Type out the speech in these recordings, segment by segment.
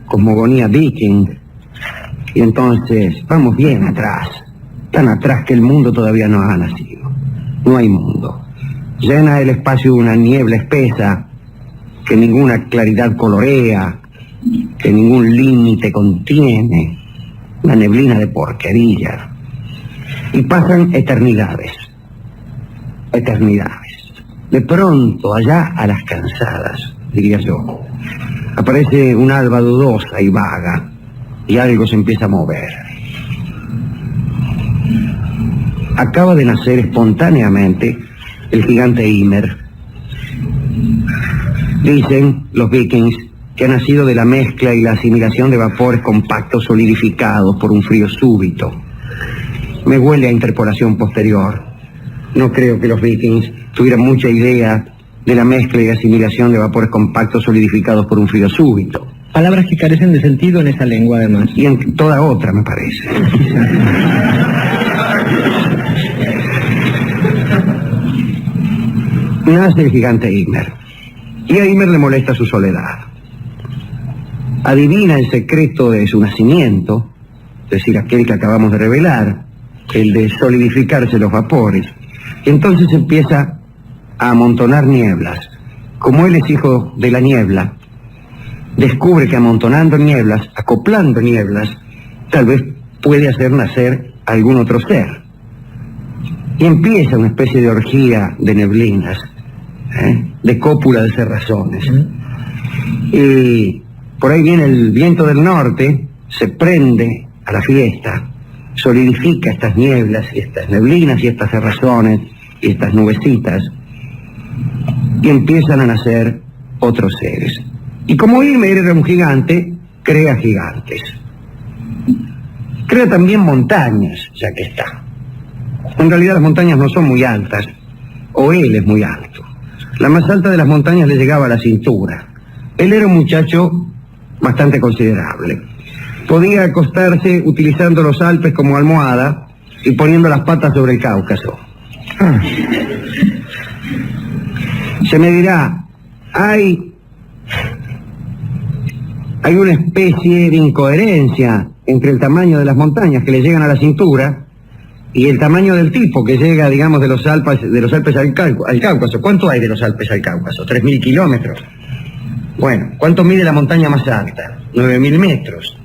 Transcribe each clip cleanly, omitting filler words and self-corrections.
cosmogonía viking, y entonces vamos bien atrás, tan atrás que el mundo todavía no ha nacido. No hay mundo. Llena el espacio una niebla espesa que ninguna claridad colorea, que ningún límite contiene, una neblina de porquería. Y pasan eternidades. De pronto, allá a las cansadas, diría yo, aparece un alba dudosa y vaga, y algo se empieza a mover. Acaba de nacer espontáneamente el gigante Ymer. Dicen los vikings que ha nacido de la mezcla y la asimilación de vapores compactos solidificados por un frío súbito. Me huele a interpolación posterior. No creo que los vikings tuvieran mucha idea de la mezcla y asimilación de vapores compactos solidificados por un frío súbito. Palabras que carecen de sentido en esa lengua, además. Y en toda otra, me parece. Nace el gigante Ymer. Y a Ymer le molesta su soledad. Adivina el secreto de su nacimiento, es decir, aquel que acabamos de revelar, el de solidificarse los vapores. Y entonces empieza a amontonar nieblas. Como él es hijo de la niebla, descubre que amontonando nieblas, acoplando nieblas, tal vez puede hacer nacer algún otro ser. Y empieza una especie de orgía de neblinas, de cópula de cerrazones. Y por ahí viene el viento del norte, se prende a la fiesta, solidifica estas nieblas y estas neblinas y estas cerrazones y estas nubecitas, y empiezan a nacer otros seres. Y como Ymer era un gigante, crea gigantes. Crea también montañas, ya que está. En realidad las montañas no son muy altas, o él es muy alto. La más alta de las montañas le llegaba a la cintura. Él era un muchacho bastante considerable. Podía acostarse utilizando los Alpes como almohada y poniendo las patas sobre el Cáucaso. Se me dirá, hay una especie de incoherencia entre el tamaño de las montañas que le llegan a la cintura y el tamaño del tipo que llega, digamos, de los Alpes al Cáucaso. ¿Cuánto hay de los Alpes al Cáucaso? 3.000 kilómetros. Bueno, ¿cuánto mide la montaña más alta? 9.000 metros.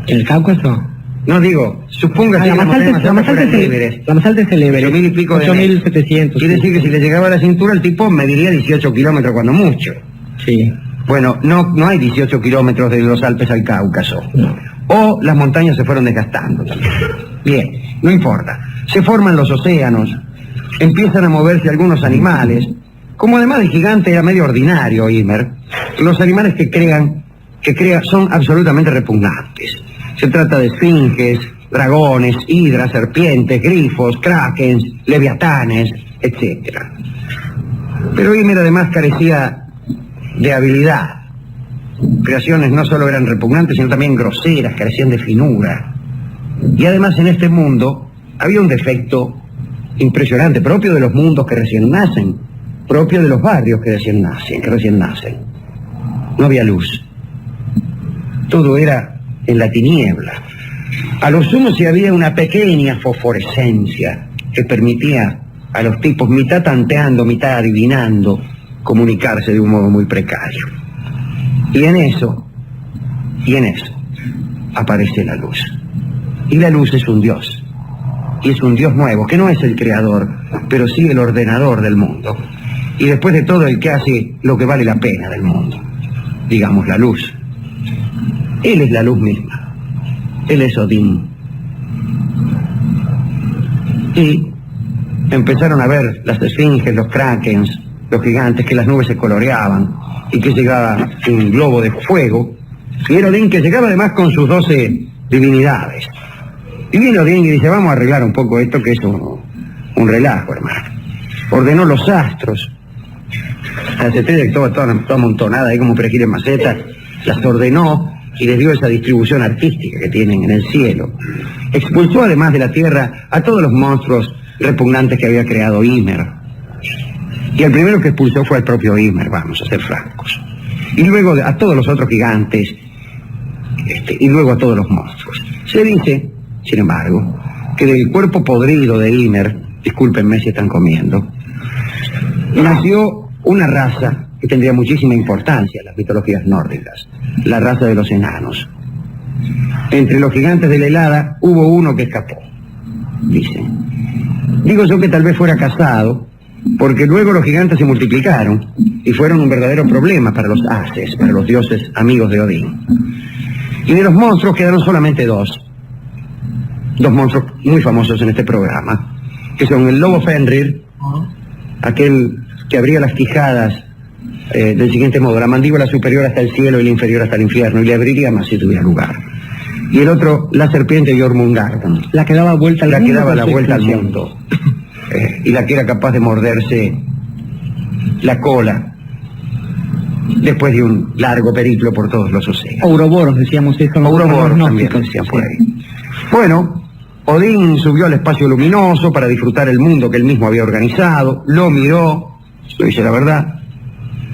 ¿El Cáucaso? No, digo, suponga que la más alta es el Everest. La más alta es el Everest. 8.000 y pico de 8.700. Quiere decir que si le llegaba a la cintura, el tipo mediría 18 kilómetros cuando mucho. Sí. Bueno, no hay 18 kilómetros de los Alpes al Cáucaso. No. O las montañas se fueron desgastando también. Bien, no importa. Se forman los océanos, empiezan a moverse algunos animales. Como además el gigante era medio ordinario, Ymer, los animales que crea son absolutamente repugnantes. Se trata de esfinges, dragones, hidras, serpientes, grifos, krakens, leviatanes, etc. Pero Ymer además carecía de habilidad. Creaciones no solo eran repugnantes, sino también groseras, carecían de finura. Y además en este mundo había un defecto impresionante, propio de los mundos que recién nacen, propio de los barrios que recién nacen. No había luz. Todo era en la tiniebla. A lo sumo si había una pequeña fosforescencia que permitía a los tipos, mitad tanteando, mitad adivinando, comunicarse de un modo muy precario. Y en eso aparece la luz. Y la luz es un Dios. Y es un Dios nuevo, que no es el creador, pero sí el ordenador del mundo. Y después de todo, el que hace lo que vale la pena del mundo. Digamos, la luz. Él es la luz misma. Él es Odín. Y empezaron a ver las esfinges, los krakens, los gigantes, que las nubes se coloreaban y que llegaba un globo de fuego. Y era Odín que llegaba además con sus 12 divinidades. Y viene Odín y dice, vamos a arreglar un poco esto que es un relajo, hermano. Ordenó los astros. Las estrellas que toda amontonada ahí como perejil en maceta, las ordenó y les dio esa distribución artística que tienen en el cielo. Expulsó además de la tierra a todos los monstruos repugnantes que había creado Ymer. Y el primero que expulsó fue el propio Ymer, vamos a ser francos. y luego a todos los otros gigantes, y luego a todos los monstruos. Se dice, sin embargo, que del cuerpo podrido de Ymer, discúlpenme si están comiendo, nació una raza que tendría muchísima importancia en las mitologías nórdicas, la raza de los enanos. Entre los gigantes de la helada hubo uno que escapó, dicen. Digo yo que tal vez fuera casado, porque luego los gigantes se multiplicaron y fueron un verdadero problema para los Ases, para los dioses amigos de Odín. Y de los monstruos quedaron solamente dos monstruos muy famosos en este programa, que son el lobo Fenrir, aquel que abría las quijadas del siguiente modo: la mandíbula superior hasta el cielo y la inferior hasta el infierno, y le abriría más si tuviera lugar. Y el otro, la serpiente Jormungandr, la que daba vuelta al mundo. La que daba la vuelta al mundo, y la que era capaz de morderse la cola después de un largo periplo por todos los océanos. Ouroboros, decíamos eso. Ouroboros también decían por ahí. Bueno, Odín subió al espacio luminoso para disfrutar el mundo que él mismo había organizado, lo miró, lo dice la verdad,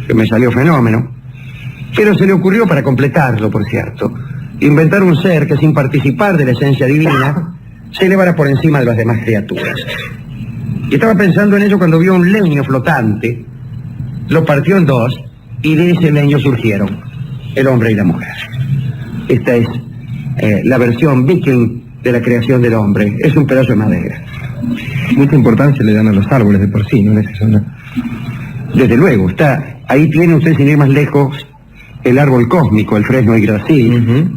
que me salió fenómeno, pero se le ocurrió, para completarlo, por cierto, inventar un ser que, sin participar de la esencia divina, se elevara por encima de las demás criaturas. Y estaba pensando en ello cuando vio un leño flotante, lo partió en dos, y de ese leño surgieron el hombre y la mujer. Esta es la versión viking de la creación del hombre. Es un pedazo de madera. Mucha importancia le dan a los árboles de por sí, ¿no es eso? ¿No? Desde luego, ahí tiene usted, sin ir más lejos, el árbol cósmico, el fresno Yggdrasil,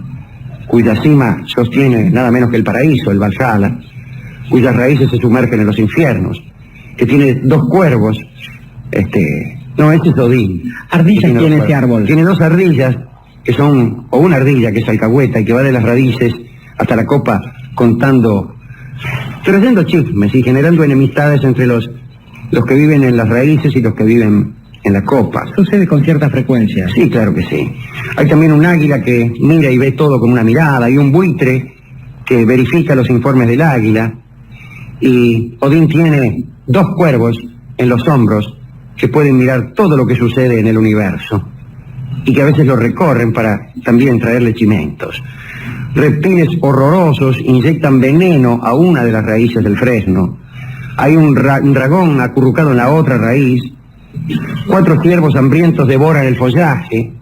cuya cima sostiene nada menos que el paraíso, el Valhalla, cuyas raíces se sumergen en los infiernos, que tiene dos cuervos, no, este es Odín. Ardillas tiene ese árbol. Tiene dos ardillas, que son, o una ardilla que es alcahueta y que va de las raíces hasta la copa contando, trayendo chismes y generando enemistades entre los que viven en las raíces y los que viven en la copa. Sucede con cierta frecuencia. Sí, claro que sí. Hay también un águila que mira y ve todo con una mirada, y un buitre que verifica los informes del águila, y Odín tiene dos cuervos en los hombros que pueden mirar todo lo que sucede en el universo y que a veces lo recorren para también traerle chimentos. Reptiles horrorosos inyectan veneno a una de las raíces del fresno. Hay un dragón acurrucado en la otra raíz. 4 ciervos hambrientos devoran el follaje.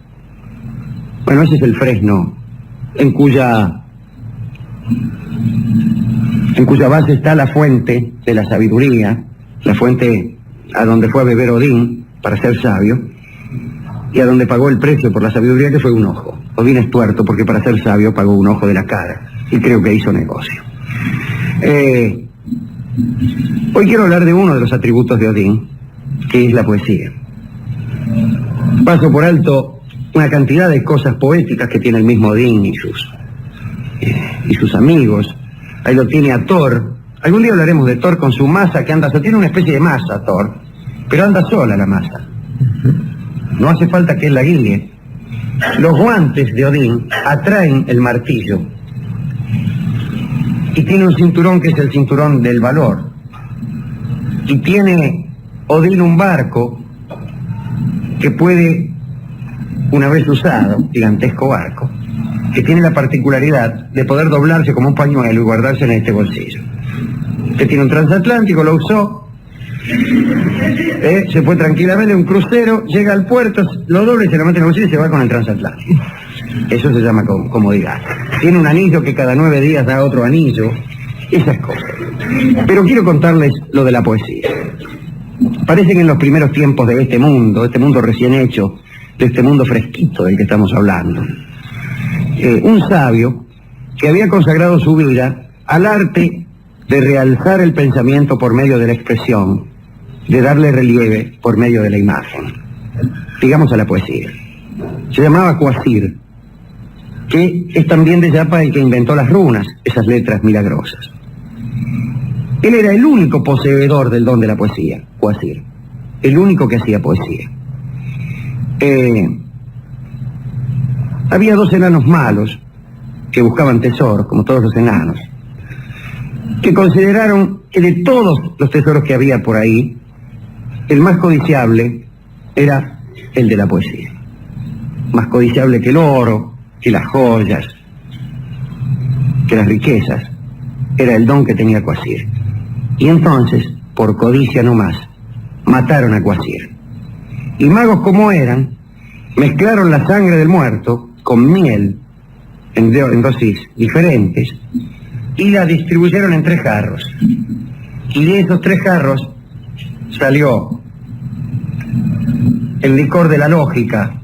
Bueno, ese es el fresno, en cuya base está la fuente de la sabiduría, la fuente a donde fue a beber Odín para ser sabio, y a donde pagó el precio por la sabiduría, que fue un ojo. Odín es tuerto porque para ser sabio pagó un ojo de la cara, y creo que hizo negocio. Hoy quiero hablar de uno de los atributos de Odín, que es la poesía. Paso por alto una cantidad de cosas poéticas que tiene el mismo Odín y sus amigos. Ahí lo tiene a Thor. Algún día hablaremos de Thor con su masa que anda, tiene una especie de masa Thor, pero anda sola la masa. No hace falta que él la guíe. Los guantes de Odín atraen el martillo. Y tiene un cinturón que es el cinturón del valor. Y tiene Odín un barco que puede, una vez usado, gigantesco barco, que tiene la particularidad de poder doblarse como un pañuelo y guardarse en este bolsillo. Que tiene un transatlántico, lo usó, se fue tranquilamente en un crucero, llega al puerto, lo dobla y se lo mete en el bolsillo y se va con el transatlántico. Eso se llama comodidad. Tiene un anillo que cada 9 días da otro anillo, esas cosas. Pero quiero contarles lo de la poesía. Parece que en los primeros tiempos de este mundo recién hecho, de este mundo fresquito del que estamos hablando, un sabio que había consagrado su vida al arte de realzar el pensamiento por medio de la expresión, de darle relieve por medio de la imagen, digamos a la poesía. Se llamaba Quasir, que es también de Yapa el que inventó las runas, esas letras milagrosas. Él era el único poseedor del don de la poesía, Quasir, el único que hacía poesía. Había 2 enanos malos que buscaban tesoros, como todos los enanos, que consideraron que de todos los tesoros que había por ahí, el más codiciable era el de la poesía. más codiciable que el oro, que las joyas, que las riquezas, era el don que tenía Quasir. Y entonces, por codicia nomás, mataron a Quasir. Y magos como eran, mezclaron la sangre del muerto con miel en dosis diferentes y la distribuyeron en 3 jarros. Y de esos 3 jarros salió el licor de la lógica,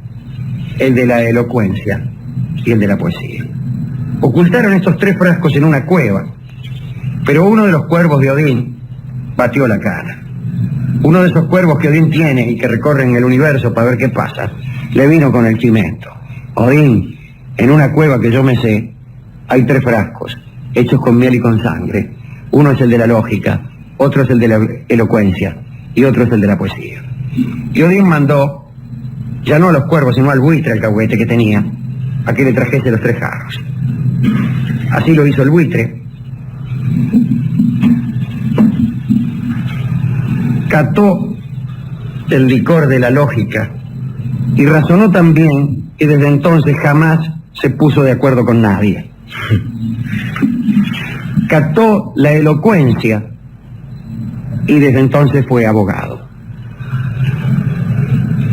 el de la elocuencia y el de la poesía. Ocultaron estos 3 frascos en una cueva, pero uno de los cuervos de Odín batió la cara. Uno de esos cuervos que Odín tiene y que recorren el universo para ver qué pasa, le vino con el chimento. Odín, en una cueva que yo me sé, hay 3 frascos, hechos con miel y con sangre. Uno es el de la lógica, otro es el de la elocuencia y otro es el de la poesía. Y Odín mandó, ya no a los cuervos, sino al buitre, al cahuete que tenía, a que le trajese los 3 jarros. Así lo hizo el buitre. Cató el licor de la lógica y razonó también que desde entonces jamás se puso de acuerdo con nadie. Cató la elocuencia y desde entonces fue abogado.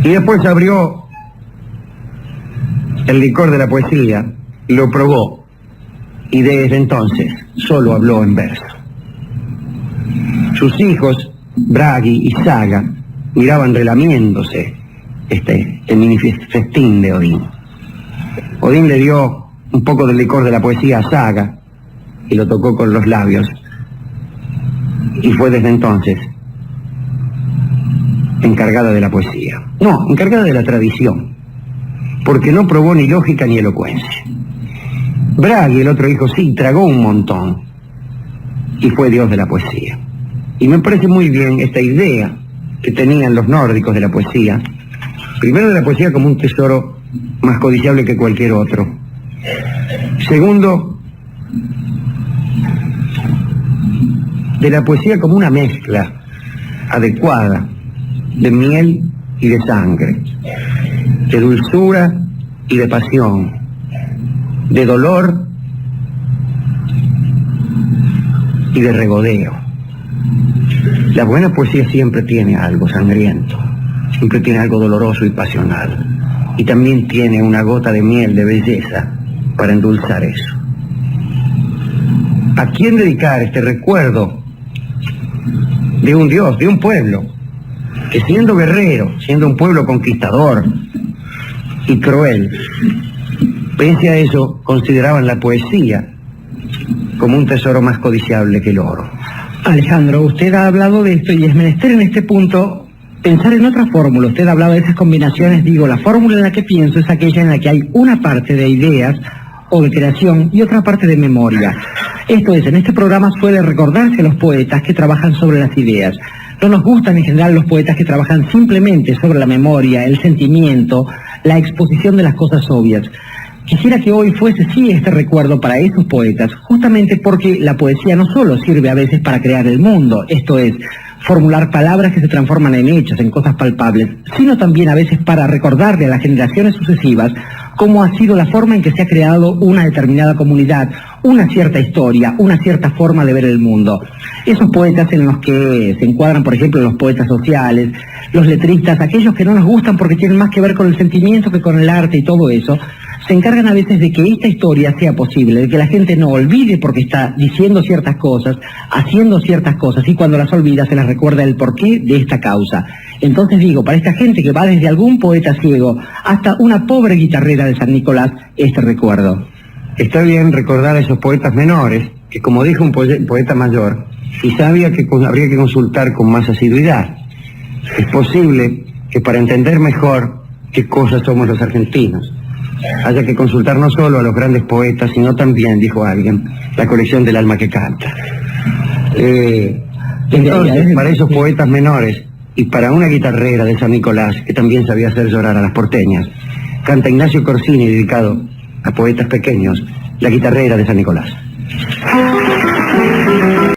Y después abrió el licor de la poesía, lo probó y desde entonces solo habló en verso. Sus hijos, Bragi y Saga, miraban relamiéndose el minifestín de Odín. Odín le dio un poco del licor de la poesía a Saga y lo tocó con los labios, y fue desde entonces encargada de la poesía. No, encargada de la tradición, porque no probó ni lógica ni elocuencia. Bragi, el otro hijo, sí, tragó un montón y fue dios de la poesía. Y me parece muy bien esta idea que tenían los nórdicos de la poesía. Primero, de la poesía como un tesoro más codiciable que cualquier otro. Segundo, de la poesía como una mezcla adecuada de miel y de sangre, de dulzura y de pasión, de dolor y de regodeo. La buena poesía siempre tiene algo sangriento, siempre tiene algo doloroso y pasional, y también tiene una gota de miel de belleza para endulzar eso. ¿A quién dedicar este recuerdo de un dios, de un pueblo, que siendo guerrero, siendo un pueblo conquistador y cruel, pese a eso consideraban la poesía como un tesoro más codiciable que el oro? Alejandro, usted ha hablado de esto y es menester en este punto pensar en otra fórmula. Usted ha hablado de esas combinaciones. Digo, la fórmula en la que pienso es aquella en la que hay una parte de ideas o de creación y otra parte de memoria. Esto es, en este programa suele recordarse a los poetas que trabajan sobre las ideas. No nos gustan en general los poetas que trabajan simplemente sobre la memoria, el sentimiento, la exposición de las cosas obvias. Quisiera que hoy fuese sí este recuerdo para esos poetas, justamente porque la poesía no solo sirve a veces para crear el mundo, esto es, formular palabras que se transforman en hechos, en cosas palpables, sino también a veces para recordarle a las generaciones sucesivas cómo ha sido la forma en que se ha creado una determinada comunidad, una cierta historia, una cierta forma de ver el mundo. Esos poetas en los que se encuadran, por ejemplo, los poetas sociales, los letristas, aquellos que no nos gustan porque tienen más que ver con el sentimiento que con el arte y todo eso, se encargan a veces de que esta historia sea posible, de que la gente no olvide porque está diciendo ciertas cosas, haciendo ciertas cosas, y cuando las olvida se les recuerda el porqué de esta causa. Entonces digo, para esta gente que va desde algún poeta ciego hasta una pobre guitarrera de San Nicolás, este recuerdo. Está bien recordar a esos poetas menores, que como dijo un poeta mayor, quizá habría que consultar con más asiduidad. Es posible que para entender mejor qué cosas somos los argentinos, haya que consultar no solo a los grandes poetas, sino también, dijo alguien, la colección del alma que canta. Entonces, para esos poetas menores y para una guitarrera de San Nicolás, que también sabía hacer llorar a las porteñas, canta Ignacio Corsini, dedicado a poetas pequeños, La guitarrera de San Nicolás.